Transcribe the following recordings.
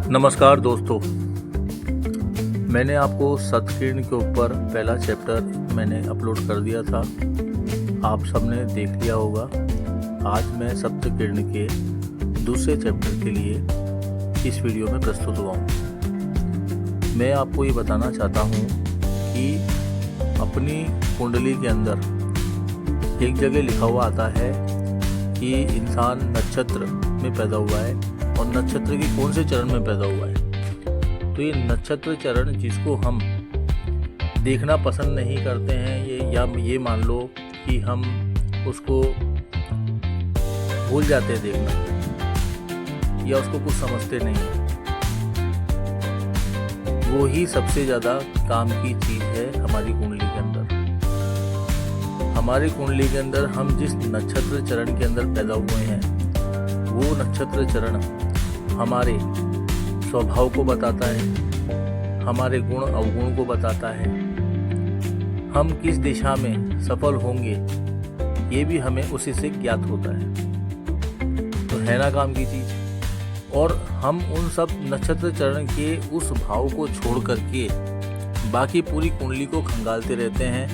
नमस्कार दोस्तों, मैंने आपको सतकिरण के ऊपर पहला चैप्टर मैंने अपलोड कर दिया था। आप सबने देख लिया होगा। आज मैं सप्तकिरण के दूसरे चैप्टर के लिए इस वीडियो में प्रस्तुत हुआ हूँ। मैं आपको ये बताना चाहता हूँ कि अपनी कुंडली के अंदर एक जगह लिखा हुआ आता है कि इंसान नक्षत्र में पैदा हुआ है और नक्षत्र के कौन से चरण में पैदा हुआ है। तो ये नक्षत्र चरण जिसको हम देखना पसंद नहीं करते हैं, ये मान लो कि हम उसको भूल जाते हैं देखना, या उसको कुछ समझते नहीं है, वो ही सबसे ज़्यादा काम की चीज़ है हमारी कुंडली के अंदर। हमारी कुंडली के अंदर हम जिस नक्षत्र चरण के अंदर पैदा हुए हैं, वो नक्षत्र चरण हमारे स्वभाव को बताता है, हमारे गुण अवगुण को बताता है, हम किस दिशा में सफल होंगे ये भी हमें उसी से ज्ञात होता है। तो है ना काम की चीज़। और हम उन सब नक्षत्र चरण के उस भाव को छोड़ करके बाकी पूरी कुंडली को खंगालते रहते हैं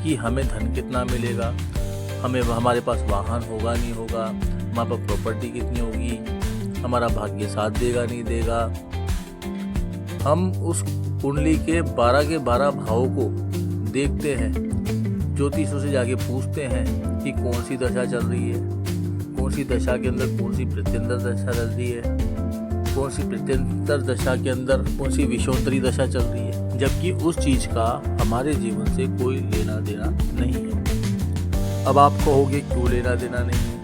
कि हमें धन कितना मिलेगा, हमें हमारे पास वाहन होगा नहीं होगा, हमारे पास प्रॉपर्टी कितनी होगी, हमारा भाग्य साथ देगा नहीं देगा। हम उस कुंडली के 12 के 12 भावों को देखते हैं, ज्योतिषों से जाके पूछते हैं कि कौन सी दशा चल रही है, कौन सी दशा के अंदर कौन सी प्रत्यंतर दशा चल रही है, कौन सी प्रत्यंतर दशा के अंदर कौन सी विषोत्तरी दशा चल रही है, जबकि उस चीज़ का हमारे जीवन से कोई लेना देना नहीं है। अब आप कहोगे क्यों लेना देना नहीं है?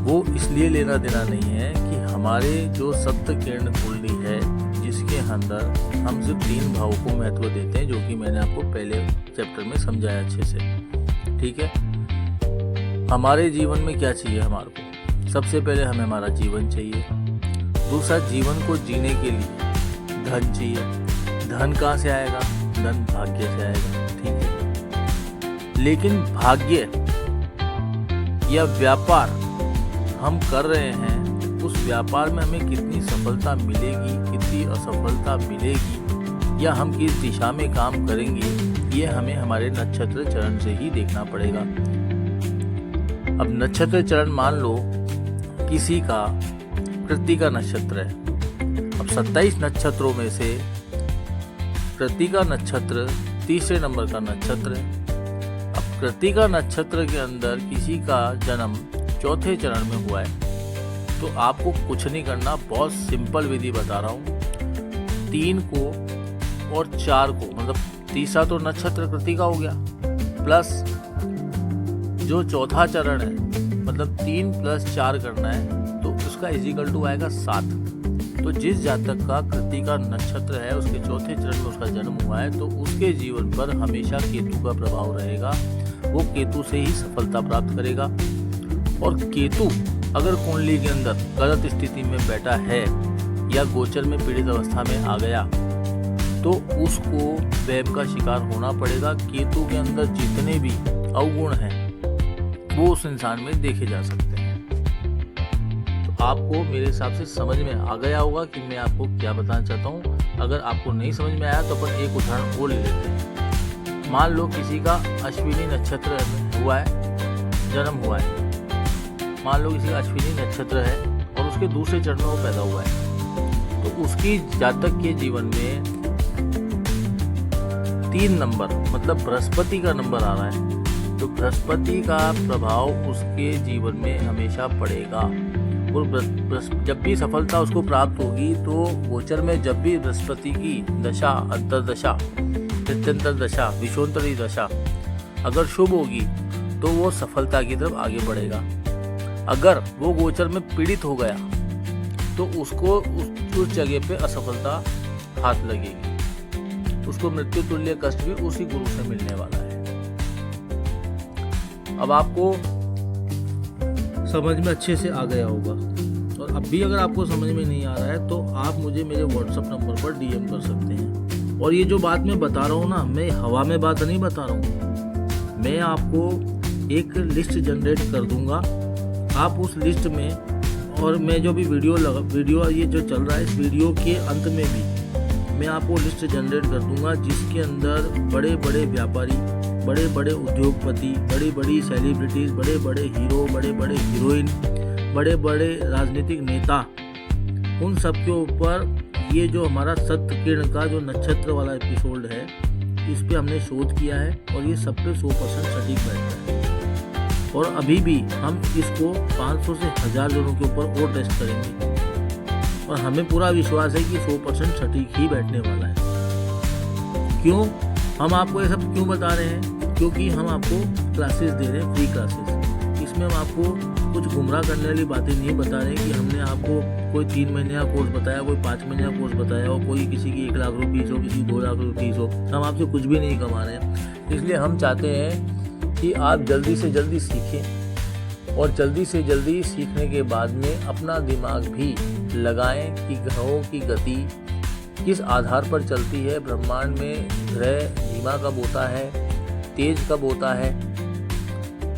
वो इसलिए लेना देना नहीं है कि हमारे जो सप्तकिरण कुंडली है, जिसके अंदर हम सिर्फ 3 भावों को महत्व देते हैं, जो कि मैंने आपको पहले चैप्टर में समझाया अच्छे से। ठीक है, हमारे जीवन में क्या चाहिए हमारे को? सबसे पहले हमें हमारा जीवन चाहिए। दूसरा, जीवन को जीने के लिए धन चाहिए। धन कहाँ से आएगा? धन भाग्य से आएगा। ठीक है, लेकिन भाग्य या व्यापार हम कर रहे हैं, उस व्यापार में हमें कितनी सफलता मिलेगी, कितनी असफलता मिलेगी, या हम किस दिशा में काम करेंगे, ये हमें हमारे नक्षत्र चरण से ही देखना पड़ेगा। अब नक्षत्र चरण मान लो किसी का कृत्तिका नक्षत्र है। अब 27 नक्षत्रों में से कृत्तिका नक्षत्र तीसरे नंबर का नक्षत्र है। अब कृत्तिका नक्षत्र के अंदर किसी का जन्म चौथे चरण में हुआ है, तो आपको कुछ नहीं करना, बहुत सिंपल विधि बता रहा हूँ। 3 को और 4 को, मतलब तीसरा तो नक्षत्र कृत्तिका हो गया, प्लस जो चौथा चरण है, मतलब 3 + 4 करना है, तो उसका इक्वल टू आएगा 7। तो जिस जातक का कृत्तिका नक्षत्र है, उसके चौथे चरण में उसका जन्म हुआ है, तो उसके जीवन पर हमेशा केतु का प्रभाव रहेगा। वो केतु से ही सफलता प्राप्त करेगा। और केतु अगर कुंडली के अंदर गलत स्थिति में बैठा है या गोचर में पीड़ित अवस्था में आ गया, तो उसको वैम का शिकार होना पड़ेगा। केतु के अंदर जितने भी अवगुण हैं वो उस इंसान में देखे जा सकते हैं। तो आपको मेरे हिसाब से समझ में आ गया होगा कि मैं आपको क्या बताना चाहता हूँ। अगर आपको नहीं समझ में आया तो अपन एक उदाहरण और ले लेते हैं। मान लो किसी का अश्विनी नक्षत्र हुआ है, जन्म हुआ है। मान लो किसी का अश्विनी नक्षत्र है और उसके दूसरे चरण में वो पैदा हुआ है, तो उसकी जातक के जीवन में 3 नंबर, मतलब बृहस्पति का नंबर आ रहा है। तो बृहस्पति का प्रभाव उसके जीवन में हमेशा पड़ेगा। और जब भी सफलता उसको प्राप्त होगी, तो गोचर में जब भी बृहस्पति की दशा, अंतर्दशा, प्रत्यंतर दशा, विषोत्तरी दशा अगर शुभ होगी, तो वो सफलता की तरफ आगे बढ़ेगा। अगर वो गोचर में पीड़ित हो गया, तो उसको उस जगह पे असफलता हाथ लगेगी। उसको मृत्यु तुल्य कष्ट भी उसी गुरु से मिलने वाला है। अब आपको समझ में अच्छे से आ गया होगा। और अब भी अगर आपको समझ में नहीं आ रहा है, तो आप मुझे मेरे व्हाट्सएप नंबर पर डीएम कर सकते हैं। और ये जो बात मैं बता रहा हूँ ना, मैं हवा में बात नहीं बता रहा हूँ। मैं आपको एक लिस्ट जनरेट कर दूंगा। आप उस लिस्ट में और मैं जो भी वीडियो ये जो चल रहा है, इस वीडियो के अंत में भी मैं आपको लिस्ट जनरेट कर दूंगा जिसके अंदर बड़े बड़े व्यापारी, बड़े बड़े उद्योगपति, बड़ी बड़ी सेलिब्रिटीज़, बड़े बड़े हीरो, बड़े बड़े हीरोइन, बड़े बड़े राजनीतिक नेता, उन सब के ऊपर ये जो हमारा सत्य किरण का जो नक्षत्र वाला एपिसोड है, इस पे हमने शोध किया है और ये सब पे 100% सटीक बैठता है। और अभी भी हम इसको 500 से 1000 जनों के ऊपर और टेस्ट करेंगे और हमें पूरा विश्वास है कि 100% सटीक ही बैठने वाला है। क्यों हम आपको ये सब क्यों बता रहे हैं? क्योंकि हम आपको क्लासेस दे रहे हैं, फ्री क्लासेस। इसमें हम आपको कुछ गुमराह करने वाली बातें नहीं बता रहे कि हमने आपको कोई 3 महीने का कोर्स बताया, कोई 5 महीने का कोर्स बताया और कोई किसी की 1 लाख रुपये फीस हो, किसी 2 लाख रुपये फीस हो। हम आपसे कुछ भी नहीं कमा रहे हैं। इसलिए हम चाहते हैं कि आप जल्दी से जल्दी सीखें और जल्दी से जल्दी सीखने के बाद में अपना दिमाग भी लगाएं कि ग्रहों की गति किस आधार पर चलती है, ब्रह्मांड में ग्रह धीमा कब होता है, तेज कब होता है,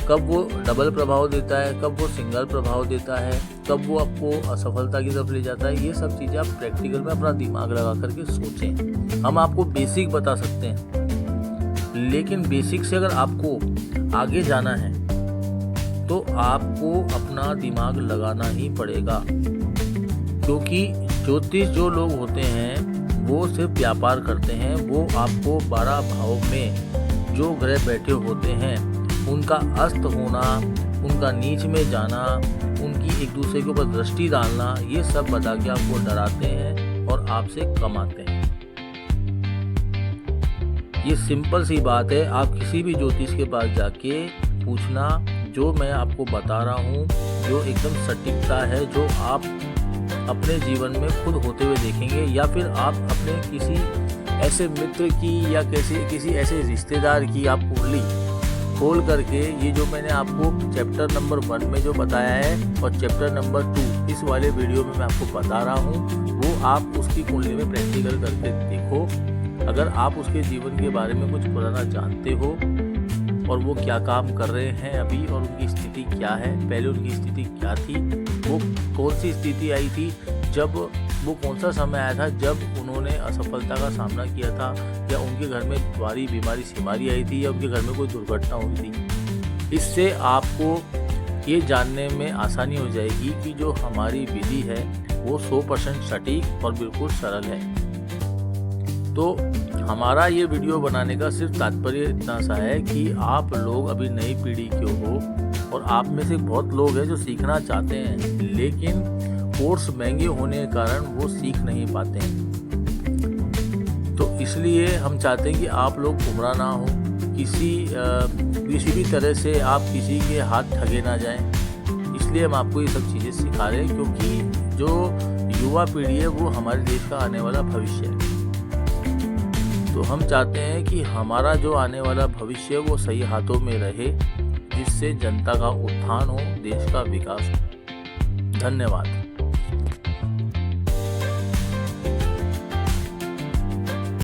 कब वो डबल प्रभाव देता है, कब वो सिंगल प्रभाव देता है, कब वो आपको असफलता की तरफ ले जाता है। ये सब चीज़ें आप प्रैक्टिकल में अपना दिमाग लगा करके सोचें। हम आपको बेसिक बता सकते हैं, लेकिन बेसिक से अगर आपको आगे जाना है तो आपको अपना दिमाग लगाना ही पड़ेगा। क्योंकि ज्योतिष जो लोग होते हैं वो सिर्फ व्यापार करते हैं। वो आपको 12 भाव में जो ग्रह बैठे होते हैं उनका अस्त होना, उनका नीच में जाना, उनकी एक दूसरे के ऊपर दृष्टि डालना, ये सब बता के आपको डराते हैं और आपसे कमाते हैं। ये सिंपल सी बात है। आप किसी भी ज्योतिष के पास जाके पूछना, जो मैं आपको बता रहा हूँ, जो एकदम सटीकता है, जो आप अपने जीवन में खुद होते हुए देखेंगे, या फिर आप अपने किसी ऐसे मित्र की या किसी ऐसे रिश्तेदार की आप कुंडली खोल करके, ये जो मैंने आपको चैप्टर नंबर 1 में जो बताया है और चैप्टर नंबर 2 इस वाले वीडियो में मैं आपको बता रहा हूँ, वो आप उसकी कुंडली में प्रैक्टिकल करके देखो। अगर आप उसके जीवन के बारे में कुछ पुराना जानते हो और वो क्या काम कर रहे हैं अभी और उनकी स्थिति क्या है, पहले उनकी स्थिति क्या थी, वो कौन सी स्थिति आई थी, जब वो कौन सा समय आया था जब उन्होंने असफलता का सामना किया था, या उनके घर में भारी बीमारी सीमारी आई थी, या उनके घर में कोई दुर्घटना हुई थी। इससे आपको ये जानने में आसानी हो जाएगी कि जो हमारी विधि है वो 100% सटीक और बिल्कुल सरल है। तो हमारा ये वीडियो बनाने का सिर्फ तात्पर्य इतना सा है कि आप लोग अभी नई पीढ़ी के हो और आप में से बहुत लोग हैं जो सीखना चाहते हैं, लेकिन कोर्स महंगे होने के कारण वो सीख नहीं पाते हैं। तो इसलिए हम चाहते हैं कि आप लोग गुमराह ना हो, किसी भी तरह से आप किसी के हाथ ठगे ना जाएं। इसलिए हम आपको ये सब चीज़ें सिखा रहे हैं, क्योंकि जो युवा पीढ़ी है वो हमारे देश का आने वाला भविष्य है। तो हम चाहते हैं कि हमारा जो आने वाला भविष्य है वो सही हाथों में रहे, जिससे जनता का उत्थान हो, देश का विकास हो। धन्यवाद।